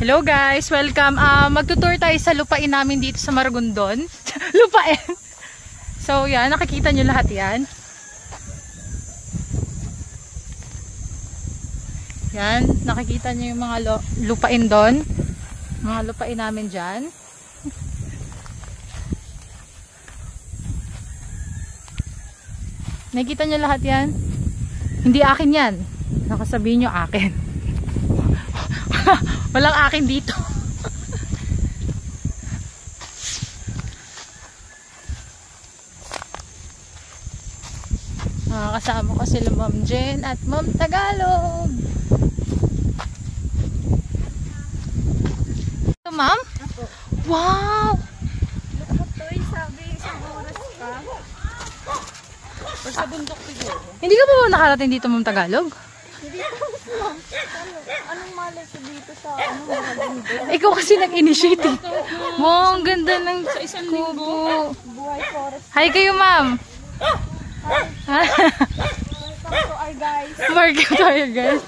Hello guys, welcome. Magtutour tayo sa lupain namin dito sa Maragondon. Lupain. So yan, nakikita nyo lahat yan. Yan, nakikita nyo yung mga lupain doon. Mga lupain namin dyan. Nakikita nyo lahat yan? Hindi akin yan. Nakasabihin nyo akin. Walang akin dito. Kasama ko sila Ma'am Jen at Ma'am Tagalog. Ito Ma'am? Wow! Toy, sabi isang oras ka. Sa bundok siguro. Hindi ka pa ba nakarating dito Ma'am Tagalog? Hindi ko ma'am. Anong malay ko dito sa Maragondon? Ikaw kasi nag-initiate. Wow, ang ganda ng kubo. Buhay forest. Hi kayo Ma'am. Hi. Welcome to our guys. Welcome to our guys.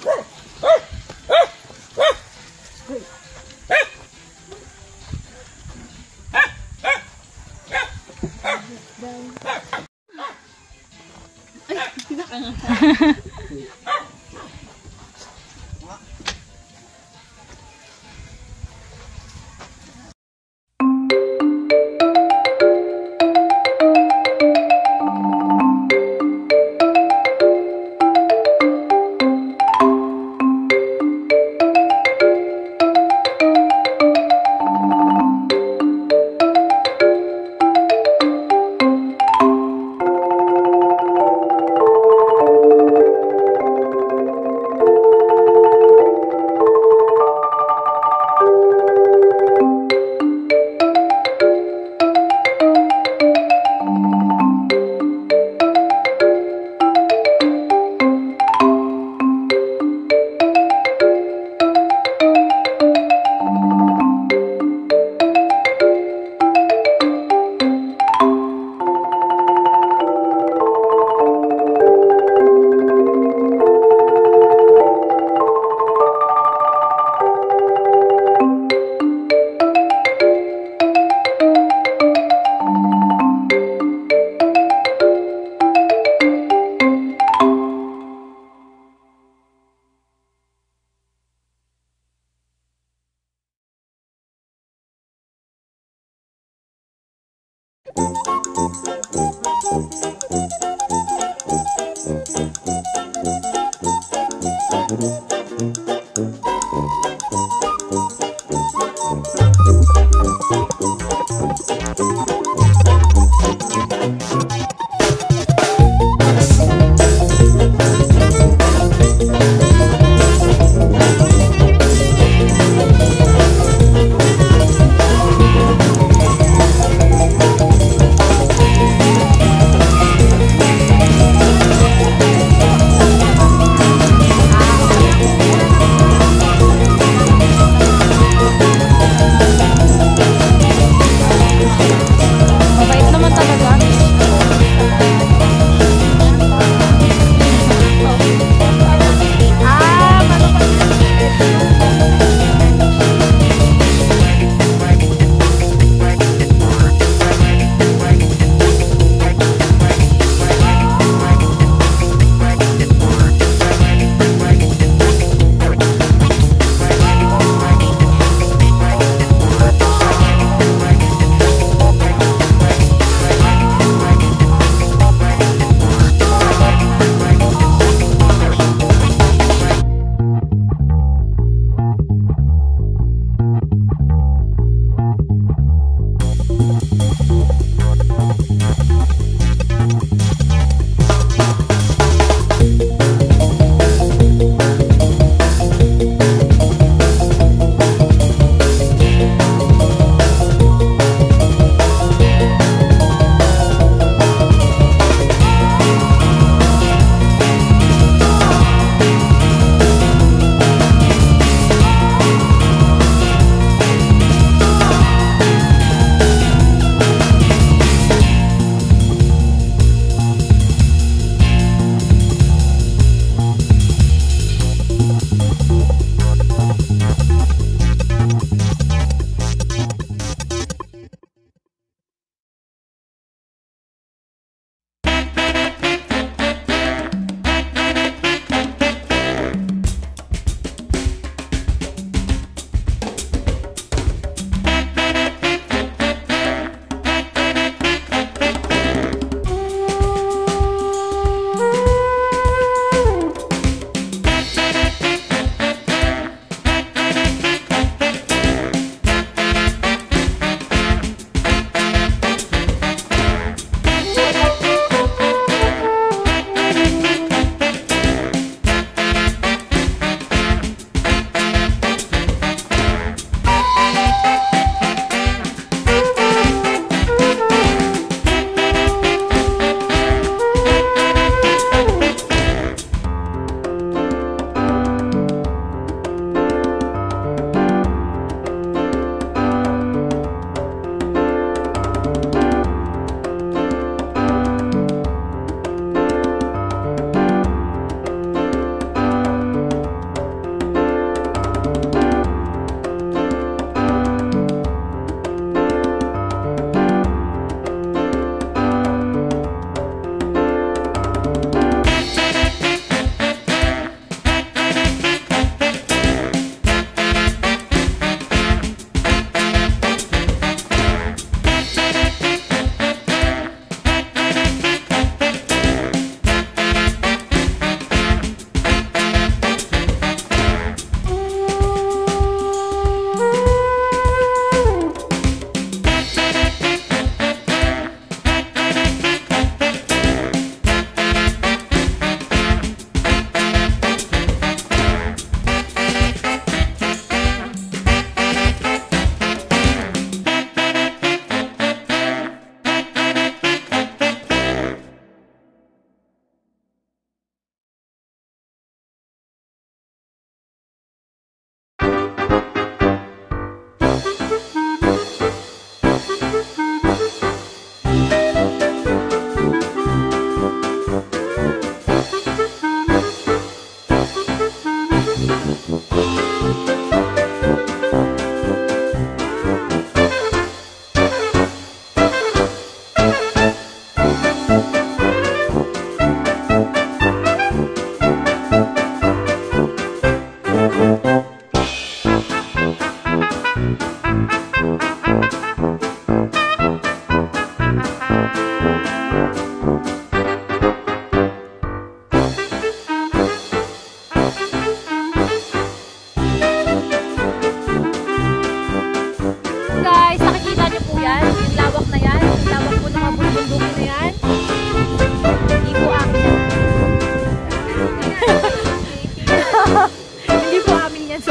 yan.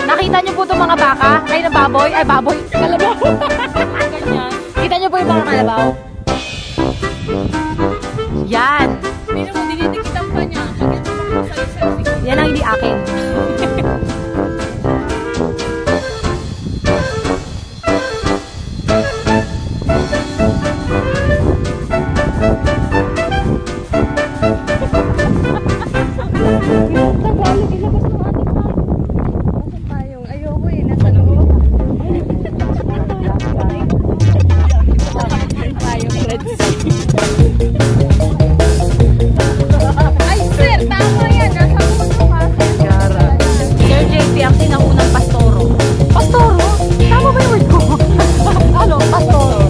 Nakita niyo po itong mga baka? Ay, na baboy? Ay, baboy. Kalabaw. Ganyan. Kita niyo po yung mga kalabaw? Yan. Hindi mo dinidikitan pa niya. Yan ang hindi akin. Tagalog, ilabas ng ating pa. Asan tayong? Ayoko eh, nasa loob. Tayong Red Sea. Ay, sir, tama yan. Nasa puso ka. Sir JP ang sinaunang pastoro. Pastoro? Tama ba yung word ko? Ano? Pastoro.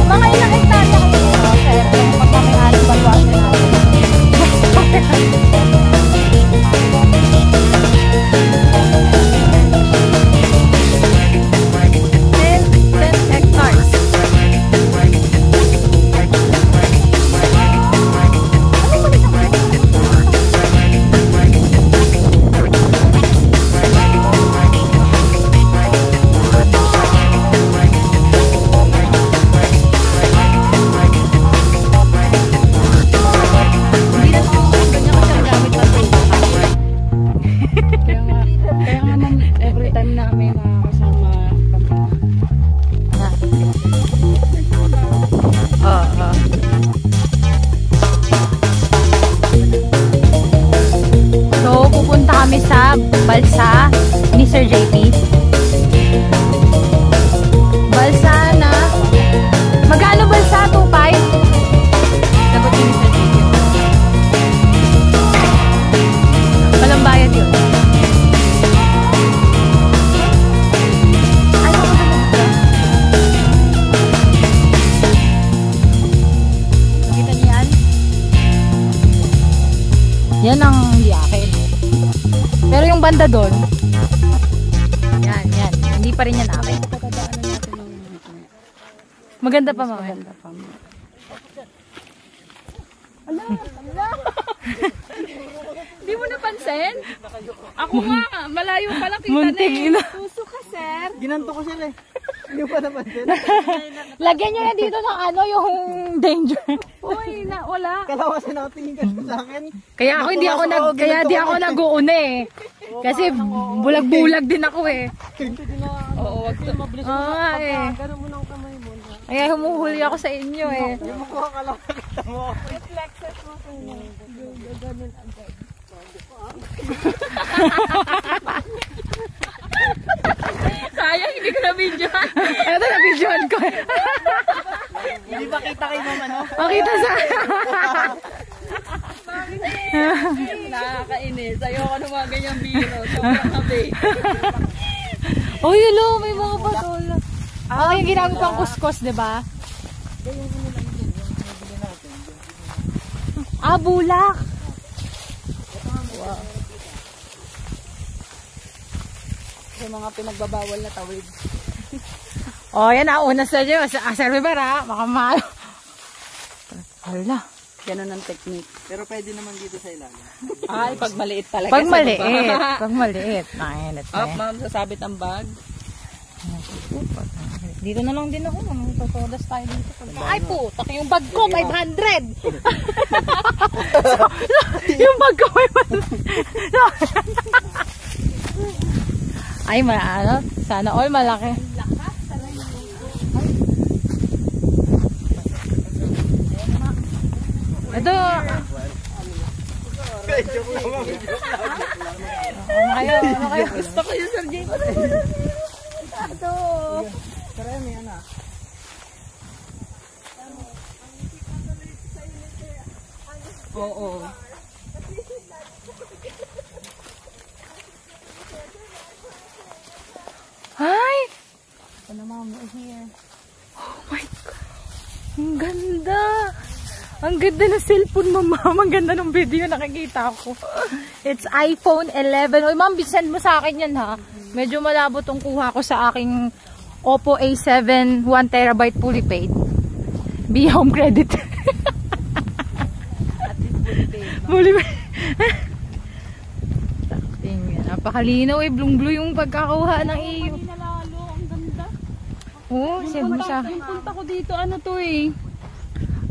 Mga ilang hektarya kayo, sir? Yung pagkakayari balwasin natin. 10 hectares. Kaya nga ma'am, every time na may makakasama kami. Oo. So, pupunta kami sa balsa ni Sir JP. Balsa na... Magkano balsa? 2.5? Sagot ni Sir JP. Walang bayad yun. Ano ba ito? Nakita niyo yan? Yan ang hindi akin. Pero yung banda doon, yan. Hindi pa rin yan akin. Patadaanan natin ng Maganda pa mamaya. maganda pa. Di mo napansin? Ako nga, malayo pa lang kita Muntik na na. eh. Puso ka, sir. Ginanto ko sila eh. Hindi ko pa napansin. Lagyan nyo yan dito ng ano, yung danger. Uy, wala. Kala kasi nakatingin ka sa akin. Kaya ako hindi ako nag-uuna eh. Kasi bulag-bulag din ako eh. Oo, wag to. Oo nga eh. Ganun mo ng kamay mo. Kaya humuhuli ako sa inyo eh. Yung mukha ka lang nakita mo. Reflexes mo sa inyo. Ganun agad. Sayang, hindi ko na-videoan. Ano na videoan ko? Hindi ba kita kay mama no? Makita sa... Nakakainis. Ayoko ng mga ganyang biro. Sobrang habi. Oh, yun o, may mga patola. Ah, yung ginamit pang kuskus, di ba? Ah, bulak. Yung mga pinagbabawal na tawid. Oh, yan na. Una sa inyo. Sir River ha. Makamahal. Hala. Ganun ang technique. Pero pwede naman dito sa ilalim. Ay, pag maliit talaga. Pag sa maliit. baba. Pag maliit. Mainit na Up, eh. ma'am, sasabit ang bag. Dito na lang din ako. Tutodas tayo dito. Ay po, taki yung bag ko, 500. Yung bag ko, 500. Ay, ano? Sana all malaki. Ito. Joke lang ma'am. Ano kayo? Gusto ko yung Sir James. Ito. Pero yan, may anak. Oo. Hi! Ano, ma'am, we're here. Oh my God. Ang ganda. Ang ganda ng cellphone mo, ma'am. Ang ganda ng video nakikita ko. It's iPhone 11. Uy, ma'am, send mo sa akin yan, ha? Medyo malabo tong kuha ko sa aking Oppo A7 1TB fully paid. Be home credit. At least fully paid. Fully paid. Tingnan, napakalinaw eh. Blue yung pagkakakuha ng iyo. Kanina lalo, ang ganda. Oo, send mo sa akin. Yung punta ko dito, ano to eh.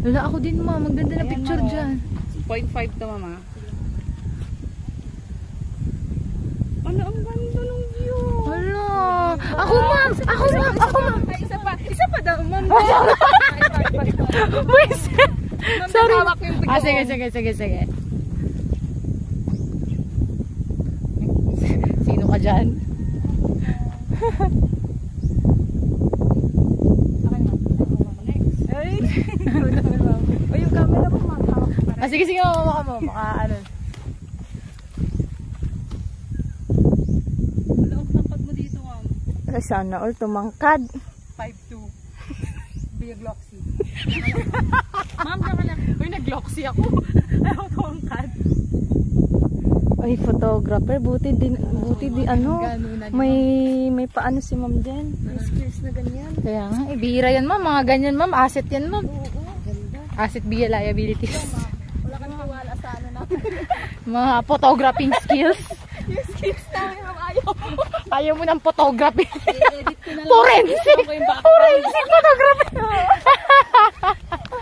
Wala ako din, ma'am. Maganda na picture dyan. 0.5 to, mama. Ano, ang ganda ng view. Wala. Ako, ma'am. Ako, ma'am. Ako, ma'am. Ay, isa pa daw, ma'am. Wait. Sorry. Hawak yung Ah, sige. Sino ka dyan? Ay, o yung camera mo, makahawak pa rin. Ah, sige, mama mo. Baka ano. Wala ang tampat mo dito, ma'am. Sana all tumangkad. 5'2". Be a Gloxy. Ma'am, saka lang. Uy, nag-gloxy ako. Ayaw ko ang kad. Ay, photographer. Buti din ano. Ganunan. May paano si ma'am dyan. May skills na ganyan. Kaya nga, bihira yan, ma'am. Mga ganyan, ma'am. Asset yan, ma'am. Oo, ganda. Asset via liabilities. Wala kang tiwala sa ano natin. Mga photographing skills. Yung skills namin, ma'am, ayaw. Ayaw mo ng photography. I-edit ko na lang. Forensic! Ako yung background. Forensic photography!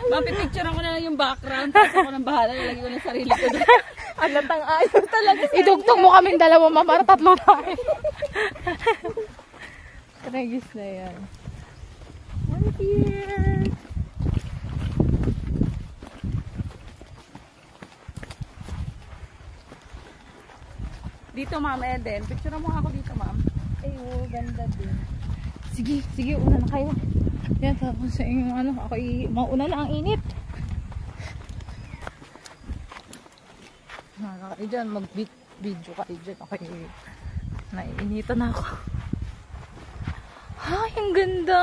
Ma'am, pipicture ko na lang yung background. Tapos ako nang bahala. Nalagay ko ng sarili ko doon. Alatang ayaw talaga. Idugtong mo kaming dalawa, ma'am. Para tatlo tayo. Tragis na yan. I'm here. Dito, ma'am, Eden. Picture mo ako dito, ma'am. Ay, oo, ganda din. Sige, una na kayo. Yan, tapos sa inyong ano, ako mauna na ang init. Kayo dyan, mag-video kayo dyan. Okay, naiinitan na ako. Ay, ang ganda.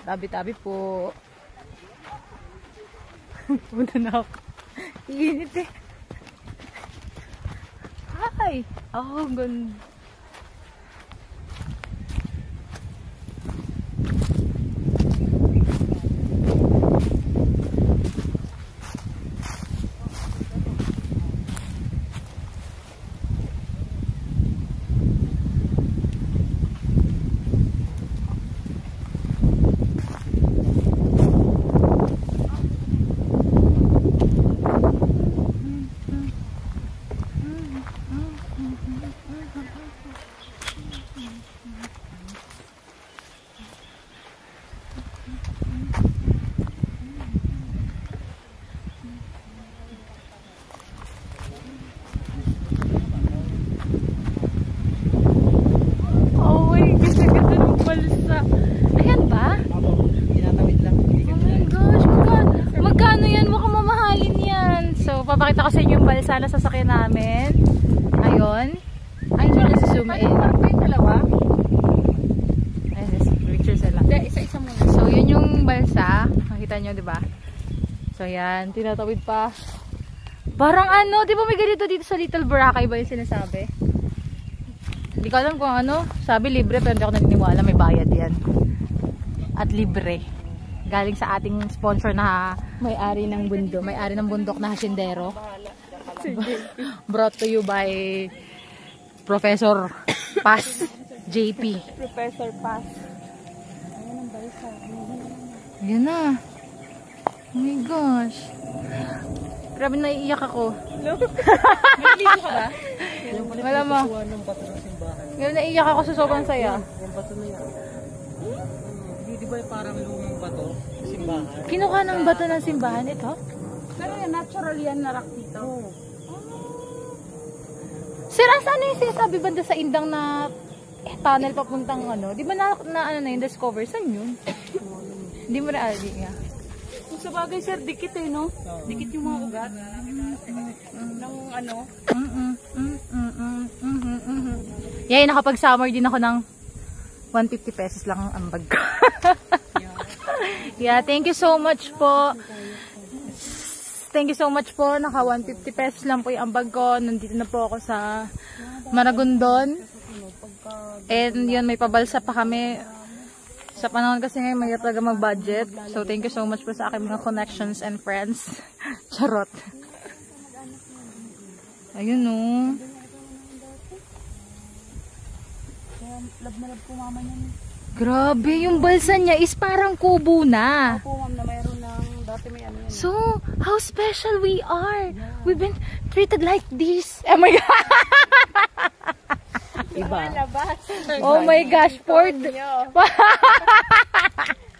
Tabi-tabi po. Una na ako. Iinit eh. Ay, oh, ang ganda. Balsa. Ayan ba? Tinatawid lang. Oh my gosh, magkano yan? Mukhang mamahalin yan. So, papakita ko sa inyo yung balsa na sasakyan namin. Ayun. Ayun yung nasa-zoom in. Ay, dalawa? Ayun, picture sila. Isa-isa muna. So, yun yung balsa. Makita nyo, di ba? So, yan. Tinatawid pa. Parang ano, di ba may ganito dito sa Little Boracay ba yung sinasabi? Hindi ko alam kung ano. Sabi libre pero hindi ako naniniwala. May bayad yan. At libre. Galing sa ating sponsor na May-ari ng bundok. may-ari ng bundok na hasyendero. Brought to you by Professor Paz JP. Professor Paz. Yan na. Oh my gosh. Grabe naiiyak ako. Naliligo ka ba? Wala mo. Ng bato ng simbahan. Ngayon naiiyak ako sa sobrang saya. Yung bato na yan. Di ba parang lumang bato sa simbahan? Kinuha ng bato ng simbahan ito? Pero yan, natural yan na rock dito. Sir, saan yung sinasabi banda sa Indang na tunnel papuntang ano? Di ba na ano na yung discover? Saan yun? Hindi mo na aldi nga. Kung sa bagay, sir, dikit eh, no? Dikit yung mga ugat. Ng ano? Yeah, nakapag-summer din ako ng 150 pesos lang ang ambag ko. Yeah, thank you so much po. thank you so much po. Naka 150 pesos lang po yung ambag ko. Nandito na po ako sa Maragondon. And yun, may pabalsa pa kami. Sa panahon kasi ngayon, may talaga mag-budget. So, thank you so much po sa aking mga connections and friends. Charot. Ayun o. Love na love ko mama niya. Grabe, yung balsa niya is parang kubo na. Opo, ma'am, na mayroon ng dati may ano yan. So, how special we are. We've been treated like this. Oh my God. Iba. Oh my gosh, Ford.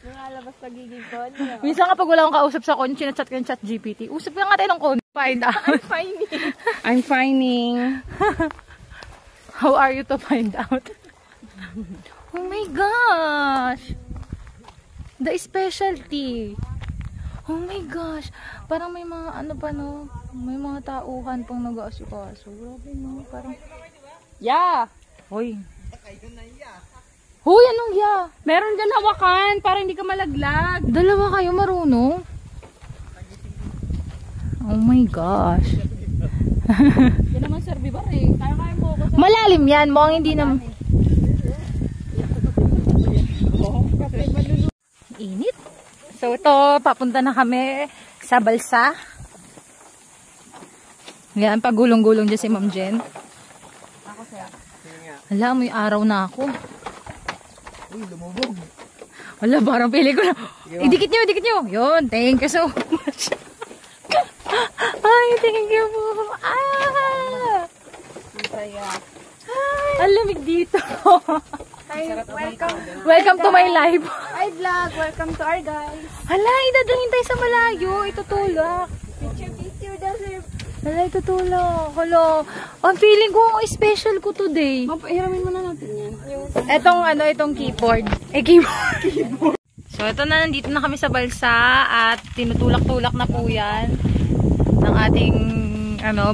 Lumalabas pagiging konyo. Minsan kapag wala akong kausap sa kon, chinachat ko yung chat GPT. Usap ka nga tayo ng kon. Find out. I'm finding. How are you to find out? Oh my gosh. The specialty. Oh my gosh. Parang may mga ano pa no. May mga tauhan pang nag-aasikaso. Grabe no. Parang. Yeah. Hoy. Hoy, anong ya? Meron dyan hawakan para hindi ka malaglag. Dalawa kayo marunong? Oh my gosh. Yan naman Sir Bibar eh. Kaya mo ako. Malalim yan. Mukhang hindi naman. Init. So ito, papunta na kami sa balsa. Yan, pagulong-gulong dyan si Ma'am Jen. Ako siya. Hala, may araw na ako. Uy, lumubog. Wala, parang pili ko na. Idikit nyo, idikit nyo. Yun, thank you so much. Ay, thank you po. Ah! Saya. Ang lamig dito. Hi, welcome. Welcome to my life. Hi vlog, welcome to our guys. Hala, idadalhin tayo sa malayo. Itutulak. Picture daw Sir. Hala, itutulak. Hala, ang feeling ko, ang special ko today. Hiramin mo na natin yan. Itong keyboard. Keyboard. So, ito na, nandito na kami sa balsa at tinutulak-tulak na po yan ng ating,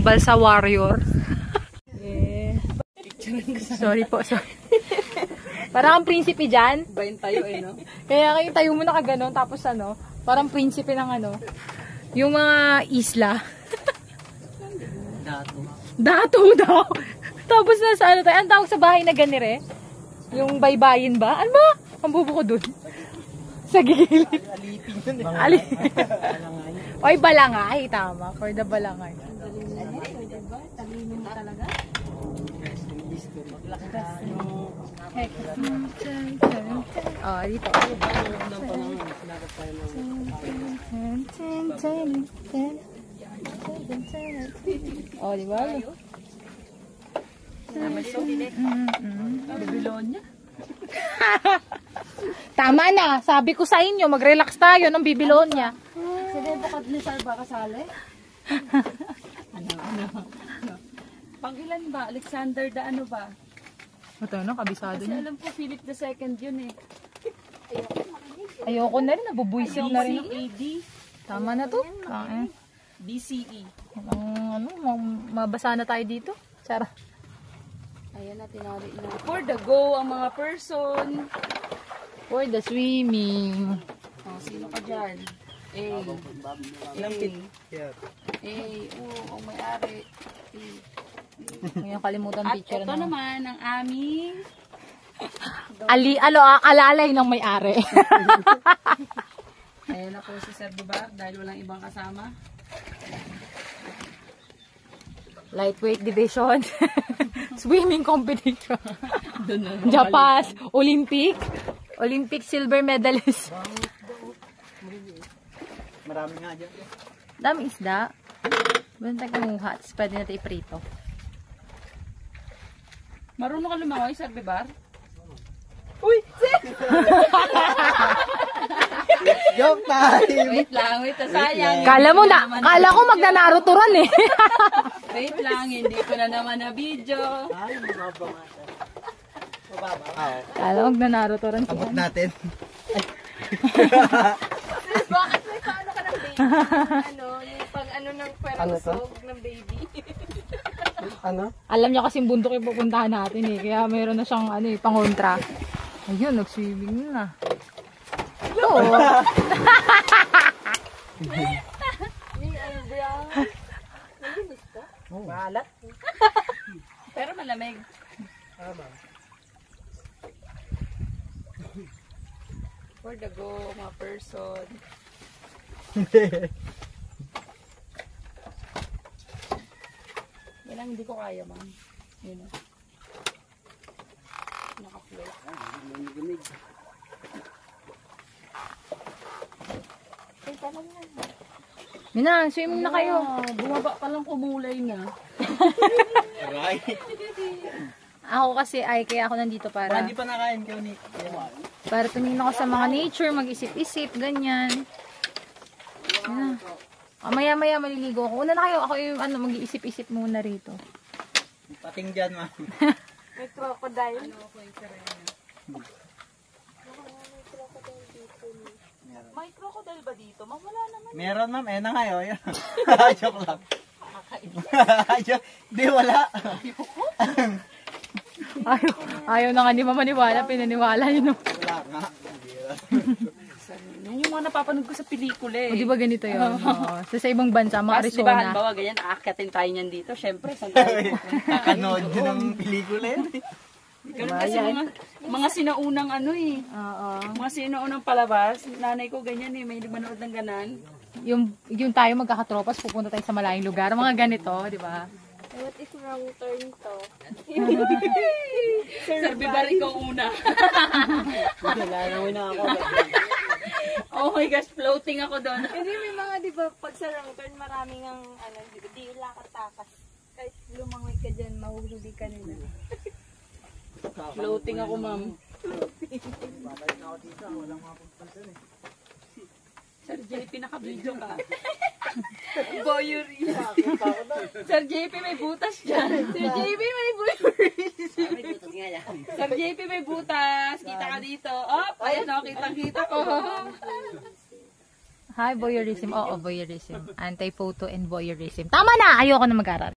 balsa warrior. Sorry po, sorry. Parang ang prinsipe dyan. Bayin tayo eh, no? Kaya kayo tayo mo na kaganon, tapos parang prinsipe ng yung mga isla. Dato daw. Tapos nasa tayo, ang tawag sa bahay na ganire? Yung baybayin ba? Ano ba? Ang bubo ko dun. Sa gilid. Alipin yun eh. Balangay. Oy, balangay. Tama. For the balangay. Talino talaga. Oh, dito. Oh, di ba? Babylonia. Tama na. Sabi ko sa inyo, mag-relax tayo ng Babylonia. Sige, bukod ni Salva kasali. Pangilan ba? Alexander da ano ba? Ito kabisado Kasi niya. alam ko Philip II yun eh. Ayoko na rin, nabubuisit na rin. AD, Tama na to. BCE. Mabasa na tayo dito. Sarap. Ayan na, tinari na. For the go, ang mga person. For the swimming. Oh, sino ka dyan? Ilang pit? Yeah. Ang may-ari. Ngayon kalimutan At picture ito naman ang aming alalay ng may-ari. ayan na po si Sir Bibar dahil walang ibang kasama. Lightweight division. Swimming competition. Japan. Olympic silver medalist. Marami nga dyan. Dami isda. Basta kumuha. Tapos pwede natin iprito. Marunong ka lumangoy, Sir Bibar? Uy! Joke time! Wait lang, sayang. Kala ko magnanaruturan eh. Wait lang, hindi ko na naman na video. Ay, mababa nga. Mababa. Kala ko magnanaruturan. Abot natin. Bakit may paano ka ng baby? Yung pag ng perasog ng baby. Alam niya kasing bundok yung pupuntahan natin eh. Kaya mayroon na siyang pangontra. Ayun, nag-swimming na. Ito. Maalat. Pero malamig. Tama. For the go, mga person. Yan ang hindi ko kaya, ma'am. Yun o. Naka-float. Mina, swimming na kayo. Bumaba pa lang kumulay na. Ako kasi kaya ako nandito para Hindi pa nakain kayo ni. para tumingin ako sa mga nature, mag-isip-isip, ganyan. Yan na. Maya-maya maliligo ako. Una na kayo, ako yung mag-iisip-isip muna rito. Pating dyan, ma'am. May crocodile. Ano ako yung saraya? May crocodile ba dito? Ma'am, wala naman. Meron, ma'am. Na nga yun. Joke lang. Di, wala. Ayaw na nga ni mama maniwala, pinaniwala yun. Wala nga. Yan yung mga napapanood ko sa pelikula eh. O, di ba ganito yun? Oo. Sa ibang bansa, mga Tapos, di ba, Arizona. halimbawa, ganyan, aakyatin tayo niyan dito. Siyempre, saan tayo? Kakanood din ng pelikula yun. Ganun kasi mga sinaunang ano eh. Oo. Mga sinaunang palabas. Nanay ko ganyan eh, may manood ng ganan. Yung tayo magkakatropas, pupunta tayo sa malayong lugar. Mga ganito, di ba? What if wrong turn to? Sir Bibar, ikaw una. Lalanawin na ako. Oh my gosh, floating ako doon. Hindi may mga di ba pag sa wrong turn maraming ang ano, di lakad-takas. Kahit lumangoy ka dyan, mahuhuli ka nila. Floating ako, ma'am. Sir JP, naka-video ka. Voyeurism. Sir JP, may butas dyan. Sir JP, may voyeurism. Sir JP, may butas. Kita ka dito. Oh, ayan o, kitang-kita ko. Hi, voyeurism. Oo, voyeurism. Anti-photo and voyeurism. Tama na! Ayoko na mag-aral.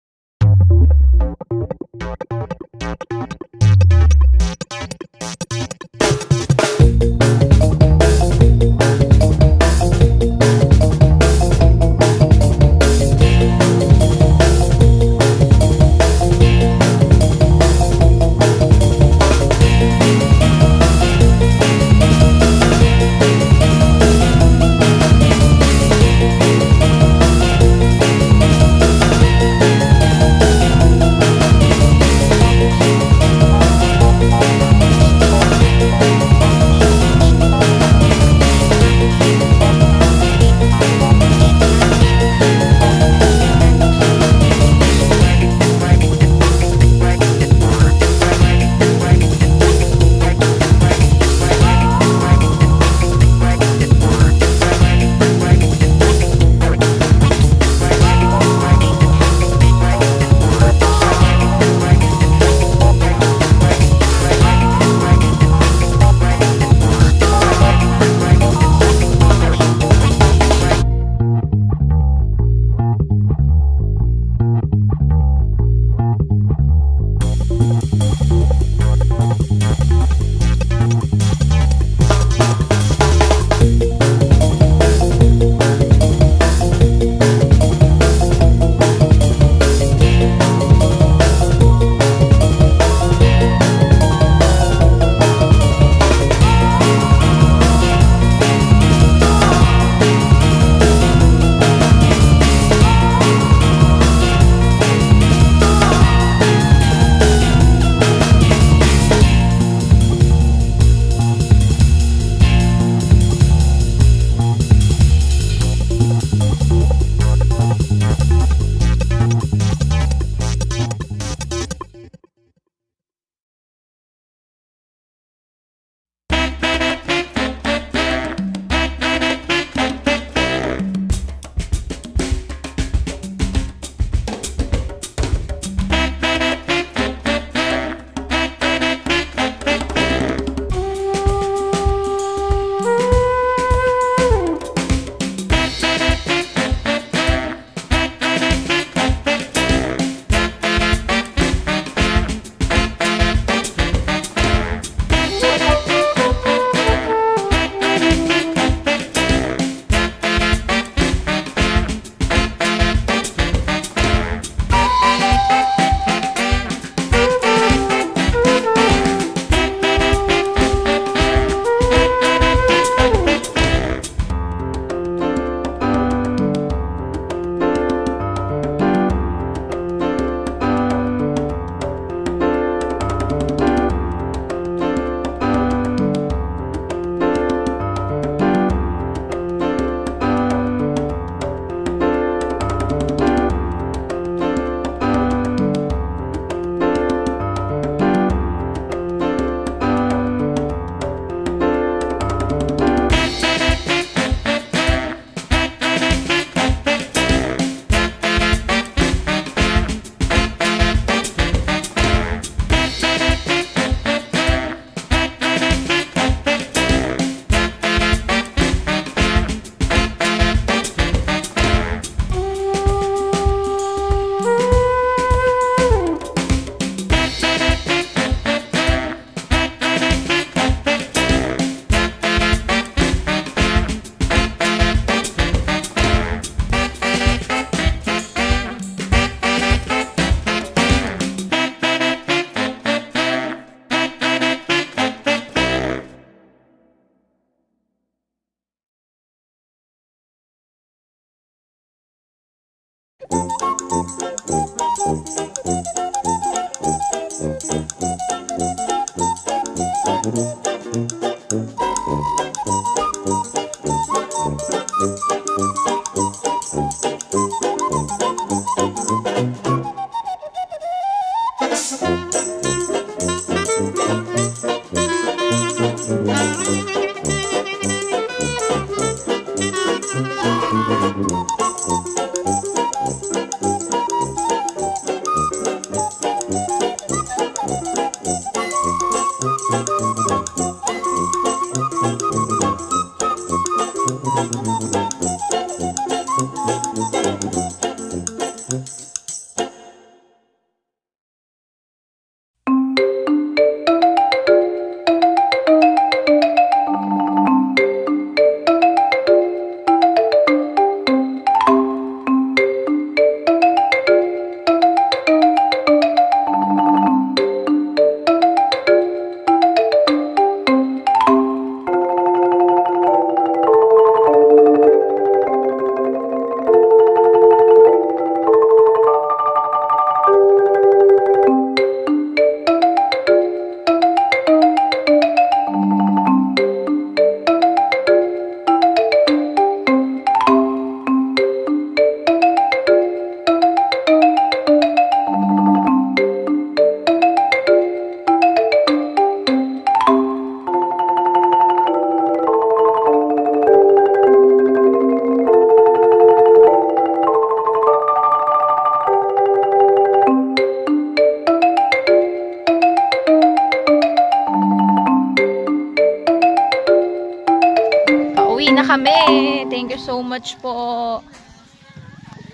Kami. Thank you so much po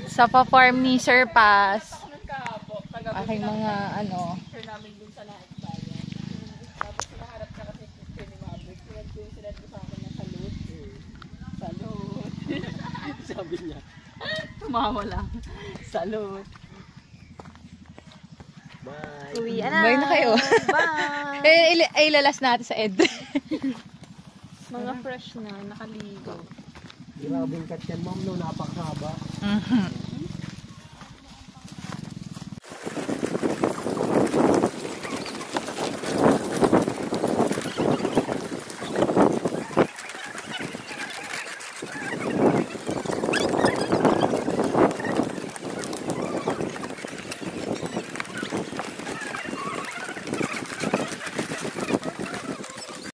sa pa-farm ni Sir Paz. Aking mga ano. namin dun sa lahat bayan. Tapos naharap na kasi ni Maverick. Kaya doon sila sa akin na salud. Salud. Sabi niya. Tumawa lang. Salud. Bye. Uwi na. Bye na kayo. Bye. Ilalas natin sa Ed. Mga fresh na, nakaligo. Grabing kat yan, ma'am, no? Napakahaba. Mhm.